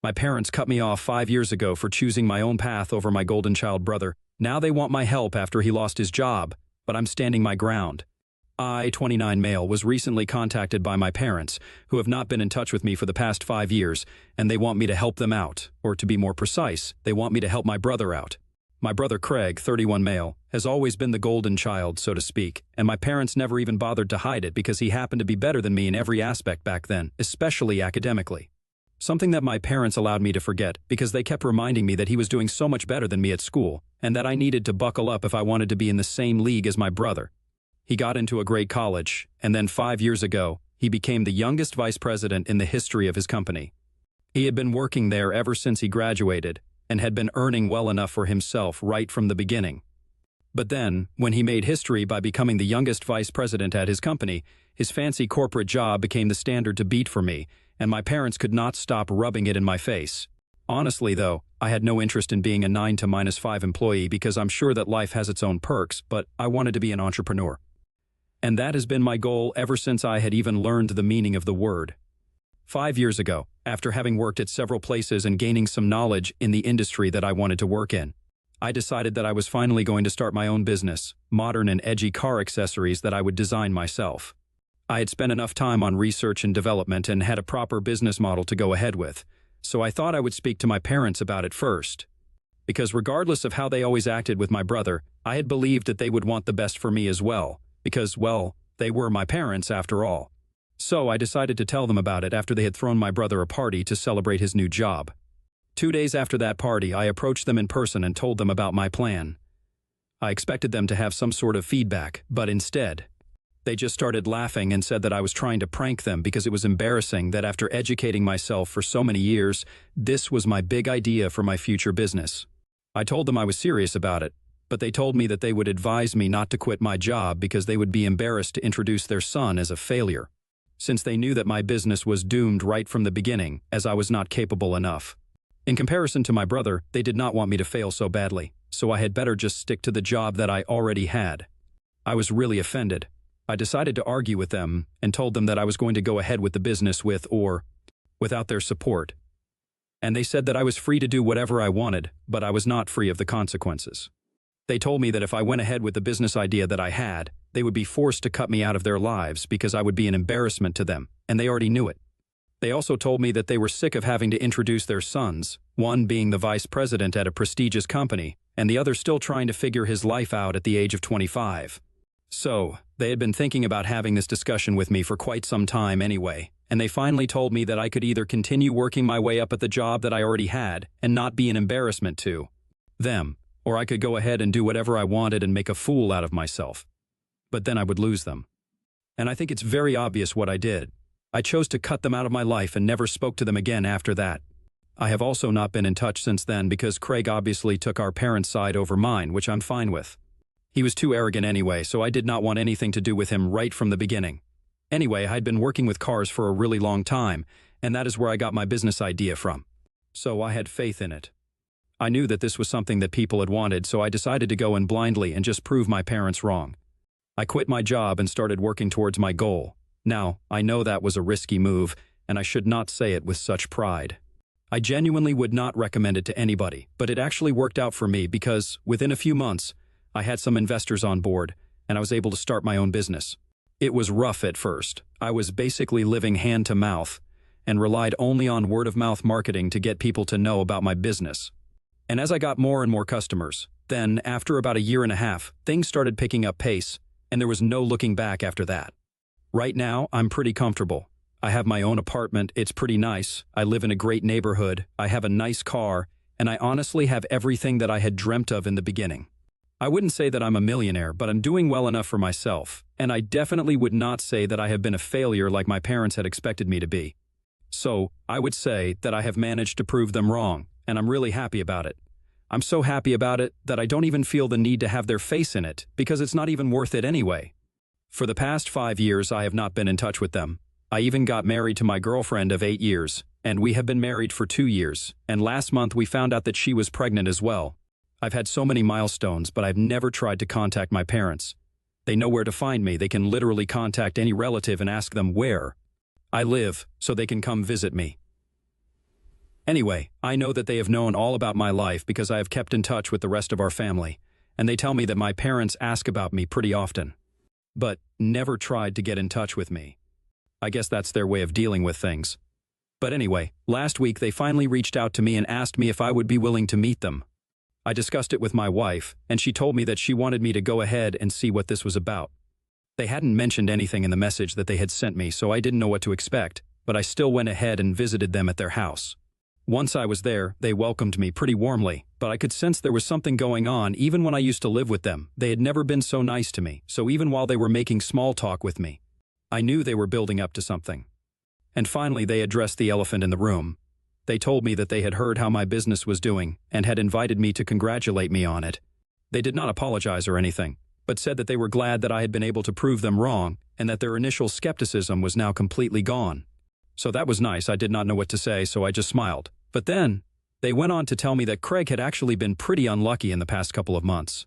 My parents cut me off 5 years ago for choosing my own path over my golden child brother. Now they want my help after he lost his job, but I'm standing my ground. I, 29 male, was recently contacted by my parents, who have not been in touch with me for the past 5 years, and they want me to help them out, or to be more precise, they want me to help my brother out. My brother Craig, 31 male, has always been the golden child, so to speak, and my parents never even bothered to hide it because he happened to be better than me in every aspect back then, especially academically. Something that my parents allowed me to forget because they kept reminding me that he was doing so much better than me at school, and that I needed to buckle up if I wanted to be in the same league as my brother. He got into a great college, and then 5 years ago, he became the youngest vice president in the history of his company. He had been working there ever since he graduated, and had been earning well enough for himself right from the beginning. But then, when he made history by becoming the youngest vice president at his company, his fancy corporate job became the standard to beat for me, and my parents could not stop rubbing it in my face. Honestly, though, I had no interest in being a 9 to -5 employee because I'm sure that life has its own perks, but I wanted to be an entrepreneur. And that has been my goal ever since I had even learned the meaning of the word. 5 years ago, after having worked at several places and gaining some knowledge in the industry that I wanted to work in, I decided that I was finally going to start my own business, modern and edgy car accessories that I would design myself. I had spent enough time on research and development and had a proper business model to go ahead with, so I thought I would speak to my parents about it first. Because regardless of how they always acted with my brother, I had believed that they would want the best for me as well, because, well, they were my parents after all. So I decided to tell them about it after they had thrown my brother a party to celebrate his new job. 2 days after that party, I approached them in person and told them about my plan. I expected them to have some sort of feedback, but instead, they just started laughing and said that I was trying to prank them because it was embarrassing that after educating myself for so many years, this was my big idea for my future business. I told them I was serious about it, but they told me that they would advise me not to quit my job because they would be embarrassed to introduce their son as a failure, since they knew that my business was doomed right from the beginning, as I was not capable enough. In comparison to my brother, they did not want me to fail so badly, so I had better just stick to the job that I already had. I was really offended. I decided to argue with them and told them that I was going to go ahead with the business with or without their support. And they said that I was free to do whatever I wanted, but I was not free of the consequences. They told me that if I went ahead with the business idea that I had, they would be forced to cut me out of their lives because I would be an embarrassment to them, and they already knew it. They also told me that they were sick of having to introduce their sons, one being the vice president at a prestigious company, and the other still trying to figure his life out at the age of 25. So, they had been thinking about having this discussion with me for quite some time anyway, and they finally told me that I could either continue working my way up at the job that I already had and not be an embarrassment to them, or I could go ahead and do whatever I wanted and make a fool out of myself. But then I would lose them. And I think it's very obvious what I did. I chose to cut them out of my life and never spoke to them again after that. I have also not been in touch since then because Craig obviously took our parents' side over mine, which I'm fine with. He was too arrogant anyway, so I did not want anything to do with him right from the beginning. Anyway, I'd been working with cars for a really long time, and that is where I got my business idea from. So I had faith in it. I knew that this was something that people had wanted, so I decided to go in blindly and just prove my parents wrong. I quit my job and started working towards my goal. Now, I know that was a risky move, and I should not say it with such pride. I genuinely would not recommend it to anybody, but it actually worked out for me because, within a few months, I had some investors on board, and I was able to start my own business. It was rough at first. I was basically living hand to mouth, and relied only on word-of-mouth marketing to get people to know about my business. And as I got more and more customers, then, after about a year and a half, things started picking up pace, and there was no looking back after that. Right now, I'm pretty comfortable. I have my own apartment, it's pretty nice, I live in a great neighborhood, I have a nice car, and I honestly have everything that I had dreamt of in the beginning. I wouldn't say that I'm a millionaire, but I'm doing well enough for myself, and I definitely would not say that I have been a failure like my parents had expected me to be. So, I would say that I have managed to prove them wrong, and I'm really happy about it. I'm so happy about it that I don't even feel the need to have their face in it, because it's not even worth it anyway. For the past 5 years, I have not been in touch with them. I even got married to my girlfriend of 8 years, and we have been married for 2 years, and last month we found out that she was pregnant as well. I've had so many milestones, but I've never tried to contact my parents. They know where to find me. They can literally contact any relative and ask them where I live, so they can come visit me. Anyway, I know that they have known all about my life because I have kept in touch with the rest of our family, and they tell me that my parents ask about me pretty often, but never tried to get in touch with me. I guess that's their way of dealing with things. But anyway, last week they finally reached out to me and asked me if I would be willing to meet them. I discussed it with my wife, and she told me that she wanted me to go ahead and see what this was about. They hadn't mentioned anything in the message that they had sent me, so I didn't know what to expect, but I still went ahead and visited them at their house. Once I was there, they welcomed me pretty warmly, but I could sense there was something going on even when I used to live with them. They had never been so nice to me, so even while they were making small talk with me, I knew they were building up to something. And finally, they addressed the elephant in the room. They told me that they had heard how my business was doing and had invited me to congratulate me on it. They did not apologize or anything, but said that they were glad that I had been able to prove them wrong and that their initial skepticism was now completely gone. So that was nice. I did not know what to say, so I just smiled. But then, they went on to tell me that Craig had actually been pretty unlucky in the past couple of months.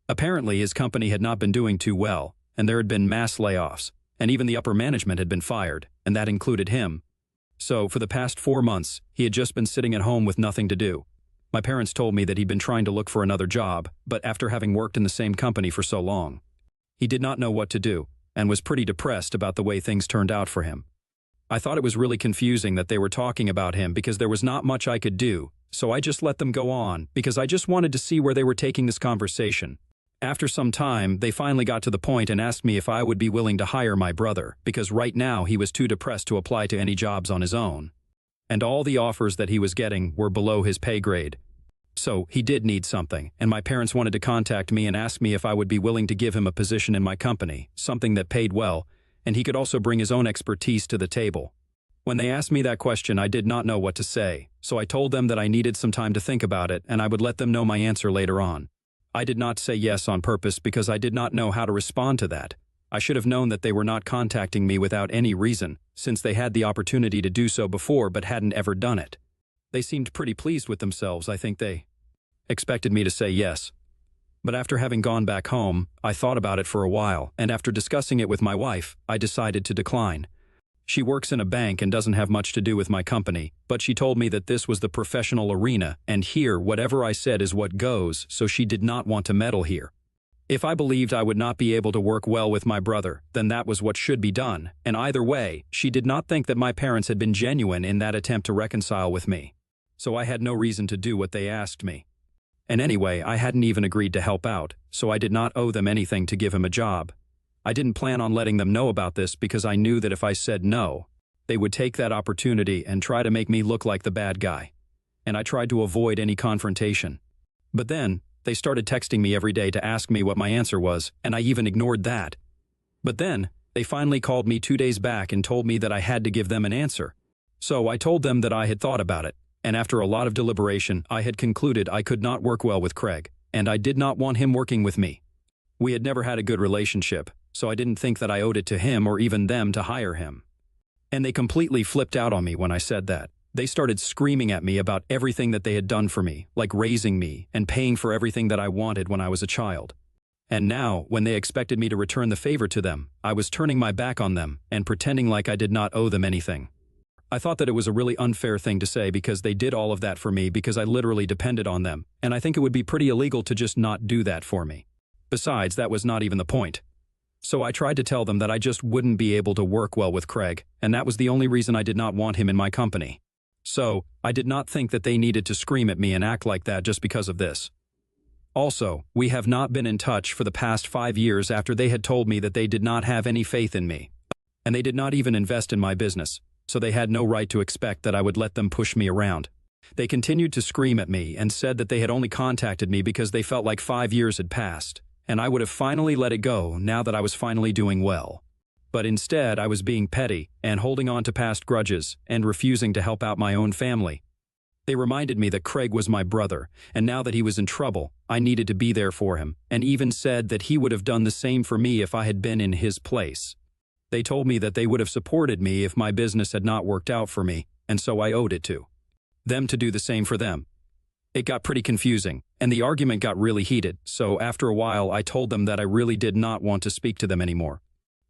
Apparently, his company had not been doing too well, and there had been mass layoffs, and even the upper management had been fired, and that included him. So, for the past 4 months, he had just been sitting at home with nothing to do. My parents told me that he'd been trying to look for another job, but after having worked in the same company for so long, he did not know what to do, and was pretty depressed about the way things turned out for him. I thought it was really confusing that they were talking about him because there was not much I could do, so I just let them go on because I just wanted to see where they were taking this conversation. After some time, they finally got to the point and asked me if I would be willing to hire my brother because right now he was too depressed to apply to any jobs on his own. And all the offers that he was getting were below his pay grade. So he did need something, and my parents wanted to contact me and ask me if I would be willing to give him a position in my company, something that paid well, and he could also bring his own expertise to the table. When they asked me that question, I did not know what to say, so I told them that I needed some time to think about it and I would let them know my answer later on. I did not say yes on purpose because I did not know how to respond to that. I should have known that they were not contacting me without any reason, since they had the opportunity to do so before but hadn't ever done it. They seemed pretty pleased with themselves. I think they expected me to say yes. But after having gone back home, I thought about it for a while, and after discussing it with my wife, I decided to decline. She works in a bank and doesn't have much to do with my company, but she told me that this was the professional arena, and here whatever I said is what goes, so she did not want to meddle here. If I believed I would not be able to work well with my brother, then that was what should be done, and either way, she did not think that my parents had been genuine in that attempt to reconcile with me. So I had no reason to do what they asked me. And anyway, I hadn't even agreed to help out, so I did not owe them anything to give him a job. I didn't plan on letting them know about this because I knew that if I said no, they would take that opportunity and try to make me look like the bad guy. And I tried to avoid any confrontation. But then, they started texting me every day to ask me what my answer was, and I even ignored that. But then, they finally called me 2 days back and told me that I had to give them an answer. So I told them that I had thought about it. And after a lot of deliberation, I had concluded I could not work well with Craig, and I did not want him working with me. We had never had a good relationship, so I didn't think that I owed it to him or even them to hire him. And they completely flipped out on me when I said that. They started screaming at me about everything that they had done for me, like raising me and paying for everything that I wanted when I was a child. And now, when they expected me to return the favor to them, I was turning my back on them and pretending like I did not owe them anything. I thought that it was a really unfair thing to say because they did all of that for me because I literally depended on them, and I think it would be pretty illegal to just not do that for me. Besides, that was not even the point. So I tried to tell them that I just wouldn't be able to work well with Craig, and that was the only reason I did not want him in my company. So, I did not think that they needed to scream at me and act like that just because of this. Also, we have not been in touch for the past 5 years after they had told me that they did not have any faith in me. And they did not even invest in my business, so they had no right to expect that I would let them push me around. They continued to scream at me and said that they had only contacted me because they felt like 5 years had passed, and I would have finally let it go now that I was finally doing well. But instead, I was being petty and holding on to past grudges and refusing to help out my own family. They reminded me that Craig was my brother, and now that he was in trouble, I needed to be there for him, and even said that he would have done the same for me if I had been in his place. They told me that they would have supported me if my business had not worked out for me, and so I owed it to them to do the same for them. It got pretty confusing, and the argument got really heated, so after a while I told them that I really did not want to speak to them anymore.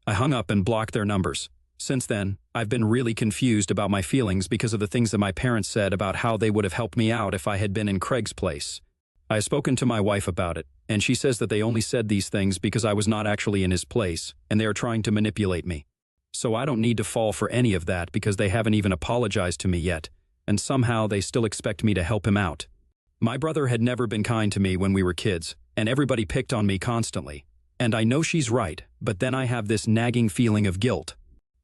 I hung up and blocked their numbers, Since then, I've been really confused about my feelings because of the things that my parents said about how they would have helped me out if I had been in Craig's place. I have spoken to my wife about it, and she says that they only said these things because I was not actually in his place, and they are trying to manipulate me. So I don't need to fall for any of that because they haven't even apologized to me yet, and somehow they still expect me to help him out. My brother had never been kind to me when we were kids, and everybody picked on me constantly. And I know she's right, but then I have this nagging feeling of guilt.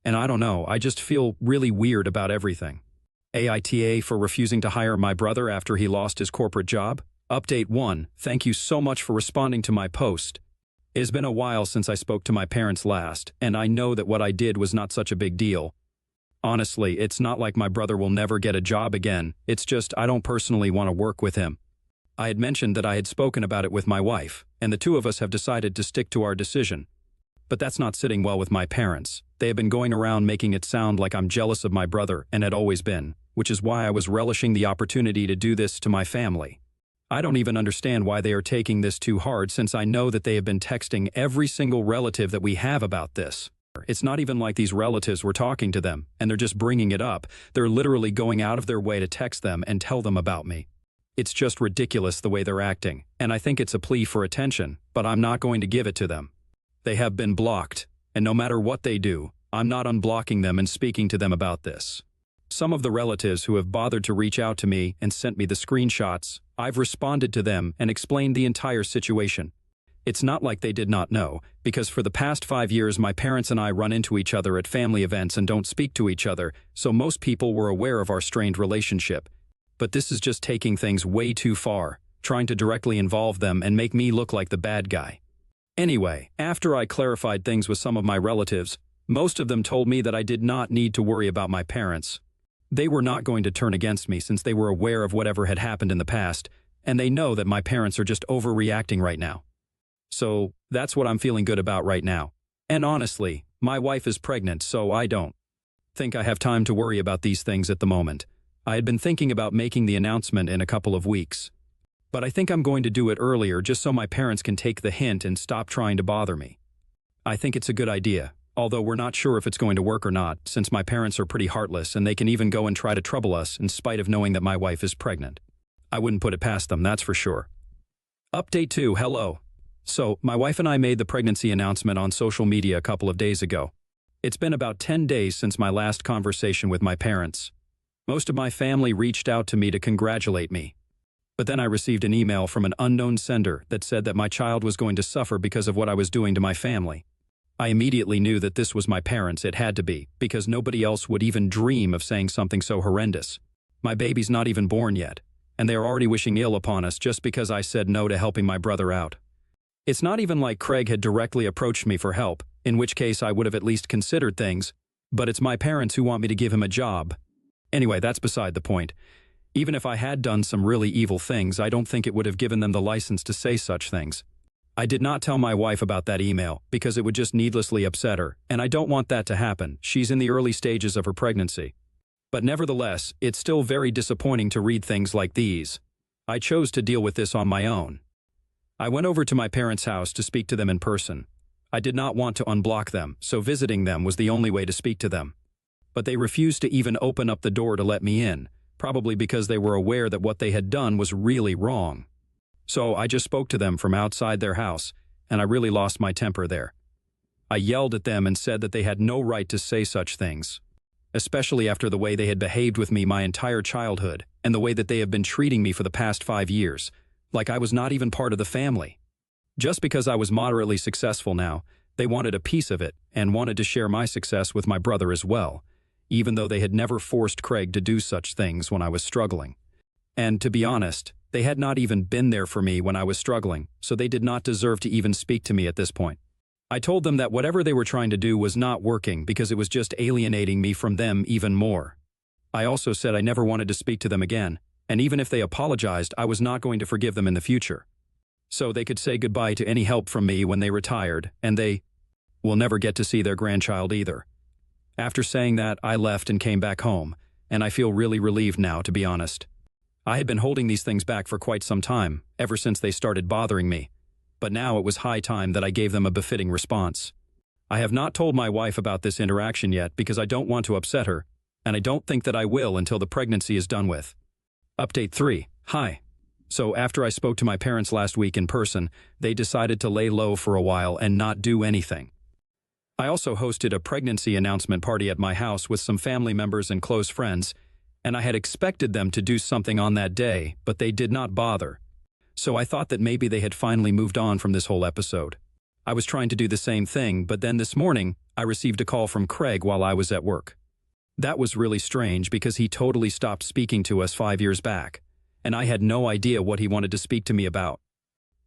And I don't know, I just feel really weird about everything. AITA for refusing to hire my brother after he lost his corporate job? Update 1, thank you so much for responding to my post. It has been a while since I spoke to my parents last, and I know that what I did was not such a big deal. Honestly, it's not like my brother will never get a job again, it's just I don't personally want to work with him. I had mentioned that I had spoken about it with my wife, and the two of us have decided to stick to our decision. But that's not sitting well with my parents. They have been going around making it sound like I'm jealous of my brother and had always been, which is why I was relishing the opportunity to do this to my family. I don't even understand why they are taking this too hard since I know that they have been texting every single relative that we have about this. It's not even like these relatives were talking to them, and they're just bringing it up. They're literally going out of their way to text them and tell them about me. It's just ridiculous the way they're acting, and I think it's a plea for attention, but I'm not going to give it to them. They have been blocked, and no matter what they do, I'm not unblocking them and speaking to them about this. Some of the relatives who have bothered to reach out to me and sent me the screenshots, I've responded to them and explained the entire situation. It's not like they did not know, because for the past 5 years my parents and I run into each other at family events and don't speak to each other, so most people were aware of our strained relationship. But this is just taking things way too far, trying to directly involve them and make me look like the bad guy. Anyway, after I clarified things with some of my relatives, most of them told me that I did not need to worry about my parents. They were not going to turn against me since they were aware of whatever had happened in the past, and they know that my parents are just overreacting right now. So, that's what I'm feeling good about right now. And honestly, my wife is pregnant, so I don't think I have time to worry about these things at the moment. I had been thinking about making the announcement in a couple of weeks. But I think I'm going to do it earlier just so my parents can take the hint and stop trying to bother me. I think it's a good idea, although we're not sure if it's going to work or not, since my parents are pretty heartless and they can even go and try to trouble us in spite of knowing that my wife is pregnant. I wouldn't put it past them, that's for sure. Update 2, hello. So, my wife and I made the pregnancy announcement on social media a couple of days ago. It's been about 10 days since my last conversation with my parents. Most of my family reached out to me to congratulate me. But then I received an email from an unknown sender that said that my child was going to suffer because of what I was doing to my family. I immediately knew that this was my parents, it had to be, because nobody else would even dream of saying something so horrendous. My baby's not even born yet, and they are already wishing ill upon us just because I said no to helping my brother out. It's not even like Craig had directly approached me for help, in which case I would have at least considered things, but it's my parents who want me to give him a job. Anyway, that's beside the point. Even if I had done some really evil things, I don't think it would have given them the license to say such things. I did not tell my wife about that email because it would just needlessly upset her, and I don't want that to happen. She's in the early stages of her pregnancy. But nevertheless, it's still very disappointing to read things like these. I chose to deal with this on my own. I went over to my parents' house to speak to them in person. I did not want to unblock them, so visiting them was the only way to speak to them. But they refused to even open up the door to let me in, probably because they were aware that what they had done was really wrong. So I just spoke to them from outside their house, and I really lost my temper there. I yelled at them and said that they had no right to say such things, especially after the way they had behaved with me my entire childhood and the way that they have been treating me for the past 5 years, like I was not even part of the family. Just because I was moderately successful now, they wanted a piece of it and wanted to share my success with my brother as well, even though they had never forced Craig to do such things when I was struggling. And to be honest, they had not even been there for me when I was struggling, so they did not deserve to even speak to me at this point. I told them that whatever they were trying to do was not working because it was just alienating me from them even more. I also said I never wanted to speak to them again, and even if they apologized, I was not going to forgive them in the future. So they could say goodbye to any help from me when they retired, and they will never get to see their grandchild either. After saying that, I left and came back home, and I feel really relieved now, to be honest. I had been holding these things back for quite some time, ever since they started bothering me, but now it was high time that I gave them a befitting response. I have not told my wife about this interaction yet because I don't want to upset her, and I don't think that I will until the pregnancy is done with. Update 3. Hi. So after I spoke to my parents last week in person, they decided to lay low for a while and not do anything. I also hosted a pregnancy announcement party at my house with some family members and close friends, and I had expected them to do something on that day, but they did not bother. So I thought that maybe they had finally moved on from this whole episode. I was trying to do the same thing, but then this morning, I received a call from Craig while I was at work. That was really strange because he totally stopped speaking to us 5 years back, and I had no idea what he wanted to speak to me about.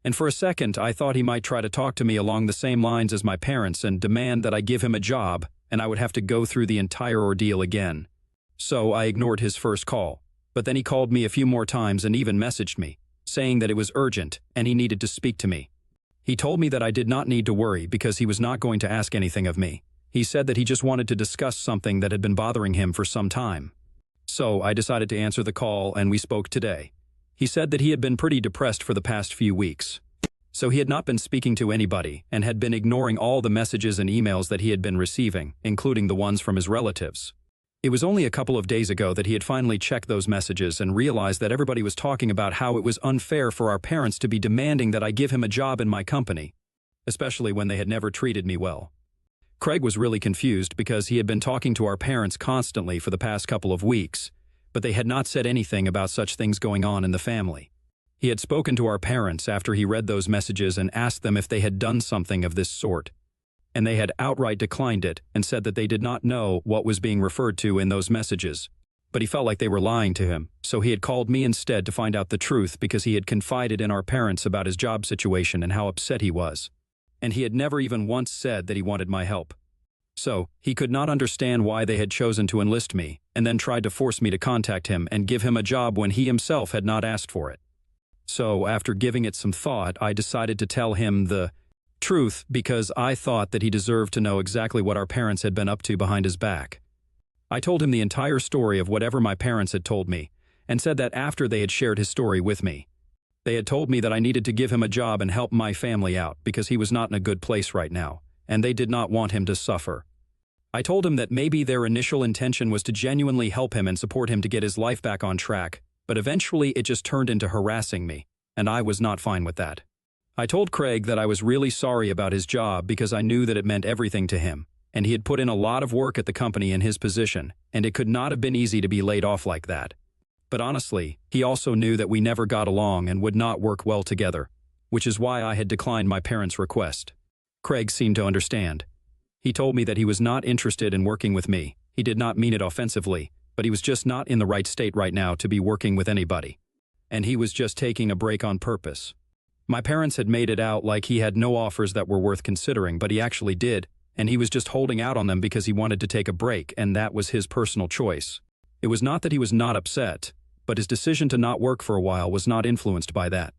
And for a second, I thought he might try to talk to me along the same lines as my parents and demand that I give him a job, and I would have to go through the entire ordeal again. So I ignored his first call, but then he called me a few more times and even messaged me, saying that it was urgent and he needed to speak to me. He told me that I did not need to worry because he was not going to ask anything of me. He said that he just wanted to discuss something that had been bothering him for some time. So I decided to answer the call and we spoke today. He said that he had been pretty depressed for the past few weeks. So he had not been speaking to anybody and had been ignoring all the messages and emails that he had been receiving, including the ones from his relatives. It was only a couple of days ago that he had finally checked those messages and realized that everybody was talking about how it was unfair for our parents to be demanding that I give him a job in my company, especially when they had never treated me well. Craig was really confused because he had been talking to our parents constantly for the past couple of weeks, but they had not said anything about such things going on in the family. He had spoken to our parents after he read those messages and asked them if they had done something of this sort, and they had outright declined it and said that they did not know what was being referred to in those messages. But he felt like they were lying to him, so he had called me instead to find out the truth because he had confided in our parents about his job situation and how upset he was. And he had never even once said that he wanted my help. So, he could not understand why they had chosen to enlist me and then tried to force me to contact him and give him a job when he himself had not asked for it. So, after giving it some thought, I decided to tell him the truth because I thought that he deserved to know exactly what our parents had been up to behind his back. I told him the entire story of whatever my parents had told me and said that after they had shared his story with me, they had told me that I needed to give him a job and help my family out because he was not in a good place right now, and they did not want him to suffer. I told him that maybe their initial intention was to genuinely help him and support him to get his life back on track, but eventually it just turned into harassing me, and I was not fine with that. I told Craig that I was really sorry about his job because I knew that it meant everything to him, and he had put in a lot of work at the company in his position, and it could not have been easy to be laid off like that. But honestly, he also knew that we never got along and would not work well together, which is why I had declined my parents' request. Craig seemed to understand. He told me that he was not interested in working with me. He did not mean it offensively, but he was just not in the right state right now to be working with anybody. And he was just taking a break on purpose. My parents had made it out like he had no offers that were worth considering, but he actually did, and he was just holding out on them because he wanted to take a break, and that was his personal choice. It was not that he was not upset, but his decision to not work for a while was not influenced by that.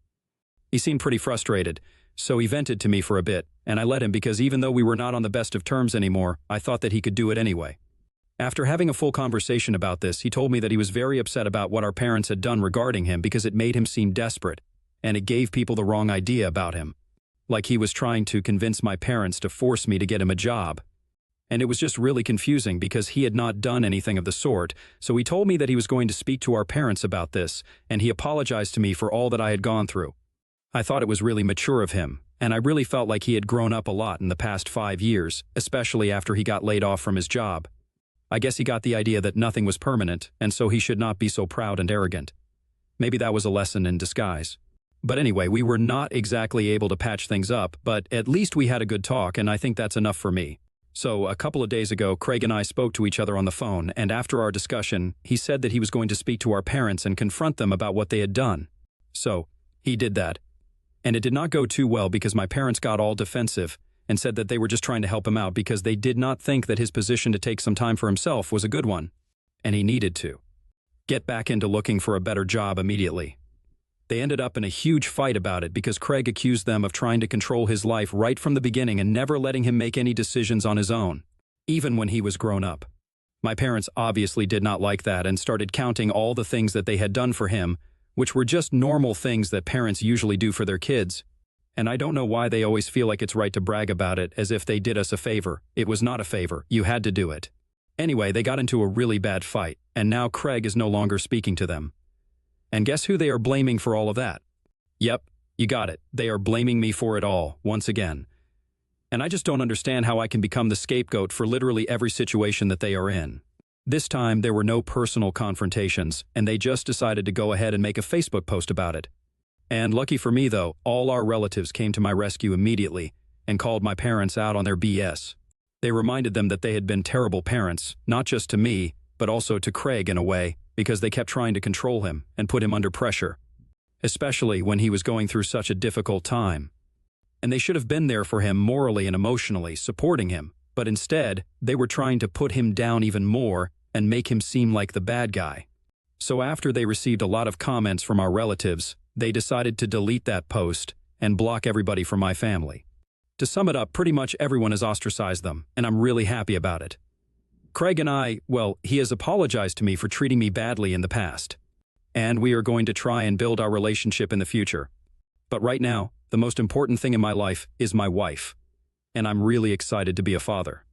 He seemed pretty frustrated, so he vented to me for a bit, and I let him because even though we were not on the best of terms anymore, I thought that he could do it anyway. After having a full conversation about this, he told me that he was very upset about what our parents had done regarding him because it made him seem desperate, and it gave people the wrong idea about him. Like he was trying to convince my parents to force me to get him a job. And it was just really confusing because he had not done anything of the sort, so he told me that he was going to speak to our parents about this, and he apologized to me for all that I had gone through. I thought it was really mature of him, and I really felt like he had grown up a lot in the past 5 years, especially after he got laid off from his job. I guess he got the idea that nothing was permanent, and so he should not be so proud and arrogant. Maybe that was a lesson in disguise. But anyway, we were not exactly able to patch things up, but at least we had a good talk, and I think that's enough for me. So, a couple of days ago, Craig and I spoke to each other on the phone, and after our discussion, he said that he was going to speak to our parents and confront them about what they had done. So, he did that. And it did not go too well because my parents got all defensive and said that they were just trying to help him out because they did not think that his position to take some time for himself was a good one. And he needed to get back into looking for a better job immediately. They ended up in a huge fight about it because Craig accused them of trying to control his life right from the beginning and never letting him make any decisions on his own, even when he was grown up. My parents obviously did not like that and started counting all the things that they had done for him, which were just normal things that parents usually do for their kids. And I don't know why they always feel like it's right to brag about it as if they did us a favor. It was not a favor. You had to do it. Anyway, they got into a really bad fight, and now Craig is no longer speaking to them. And guess who they are blaming for all of that? Yep, you got it. They are blaming me for it all, once again. And I just don't understand how I can become the scapegoat for literally every situation that they are in. This time, there were no personal confrontations, and they just decided to go ahead and make a Facebook post about it. And lucky for me, though, all our relatives came to my rescue immediately and called my parents out on their BS. They reminded them that they had been terrible parents, not just to me, but also to Craig in a way, because they kept trying to control him and put him under pressure, especially when he was going through such a difficult time. And they should have been there for him morally and emotionally, supporting him, but instead, they were trying to put him down even more and make him seem like the bad guy. So after they received a lot of comments from our relatives, they decided to delete that post and block everybody from my family. To sum it up, pretty much everyone has ostracized them, and I'm really happy about it. Craig and I, well, he has apologized to me for treating me badly in the past. And we are going to try and build our relationship in the future. But right now, the most important thing in my life is my wife. And I'm really excited to be a father.